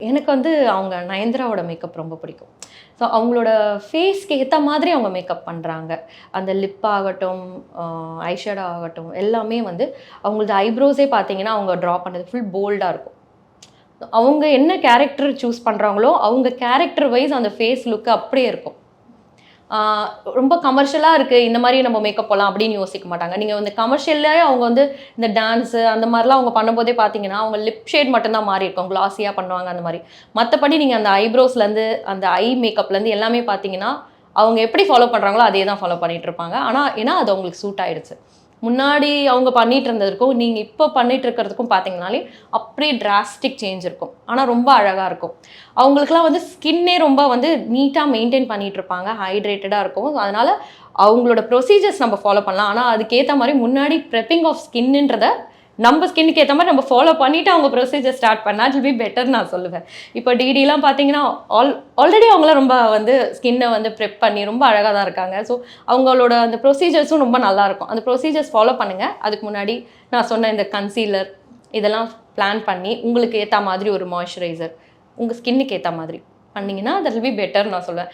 எனக்கு வந்து அவங்க நயன்தாராவோட மேக்கப் ரொம்ப பிடிக்கும். ஸோ அவங்களோட ஃபேஸ்க்கு ஏத்த மாதிரி அவங்க மேக்கப் பண்றாங்க. அந்த லிப் ஆகட்டும், ஐ ஷேடோ ஆகட்டும், எல்லாமே வந்து அவங்களது ஐப்ரோஸே பார்த்தீங்கன்னா, அவங்க ட்ரா பண்ணது ஃபுல் போல்டா இருக்கும். அவங்க என்ன கேரக்டர் சூஸ் பண்றாங்களோ, அவங்க கேரக்டர் வைஸ் அந்த ஃபேஸ் லுக் அப்படியே இருக்கும். ஆ ரொம்ப கமர்ஷியலா இருக்கு. இந்த மாரி நம்ம மேக்கப் போடலாம் அப்படின்னு யோசிக்க மாட்டாங்க. நீங்க வந்து கமர்ஷியல்லயே அவங்க வந்து இந்த டான்ஸு அந்த மாரிலாம் அவங்க பண்ணும்போதே பார்த்தீங்கன்னா, அவங்க லிப் ஷேட் மட்டும் தான் மாறி இருக்கும். கிளாஸியா பண்ணுவாங்க அந்த மாரி. மத்தபடி நீங்க அந்த ஐப்ரோஸ்லேருந்து, அந்த ஐ மேக்கப்லேருந்து எல்லாமே பார்த்தீங்கன்னா, அவங்க எப்படி ஃபாலோ பண்றாங்களோ, அதே தான் ஃபாலோ பண்ணிட்டு இருப்பாங்க. ஆனா, ஏன்னா அது அவங்களுக்கு சூட் ஆயிடுச்சு. முன்னாடி அவங்க பண்ணிட்டு இருந்ததுக்கும், நீங்க இப்போ பண்ணிட்டு இருக்கிறதுக்கும் பார்த்தீங்கனாலே, அப்படியே டிராஸ்டிக் சேஞ்ச் இருக்கும். ஆனா ரொம்ப அழகா இருக்கும். அவங்களுக்குலாம் வந்து ஸ்கின்னே ரொம்ப வந்து நீட்டா மெயின்டெயின் பண்ணிட்டு இருப்பாங்க. ஹைட்ரேட்டடா இருக்கும். அதனால அவங்களோட ப்ரொசீஜர்ஸ் நம்ம ஃபாலோ பண்ணலாம். ஆனா அதுக்கேத்த மாரி முன்னாடி பிரெப்பிங் ஆஃப் ஸ்கின்ன்றத நம்ம ஸ்கின்னுக்கு ஏத்த மாரி நம்ம ஃபாலோ பண்ணிட்டு அவங்க ப்ரொசீஜர் ஸ்டார்ட் பண்ணா இட் வில் பி பெட்டர் நான் சொல்லுவேன். இப்போ டிடிலாம் பார்த்தீங்கன்னா, ஆல்ரெடி அவங்கலாம் ரொம்ப வந்து ஸ்கின்ன வந்து பிரெப் பண்ணி ரொம்ப அழகா தான் இருக்காங்க. ஸோ அவங்களோட அந்த ப்ரொசீஜர்ஸும் ரொம்ப நல்லாயிருக்கும். அந்த ப்ரொசீஜர்ஸ் ஃபாலோ பண்ணுங்க. அதுக்கு முன்னாடி நான் சொன்ன இந்த கன்சீலர் இதெல்லாம் பிளான் பண்ணி உங்களுக்கு ஏத்த மாதிரி ஒரு மாய்ஸ்சரைசர் உங்க ஸ்கின்னுக்கு ஏத்த மாதிரி பண்ணீங்கன்னா தட் வில் பி பெட்டர் நான் சொல்லுவேன்.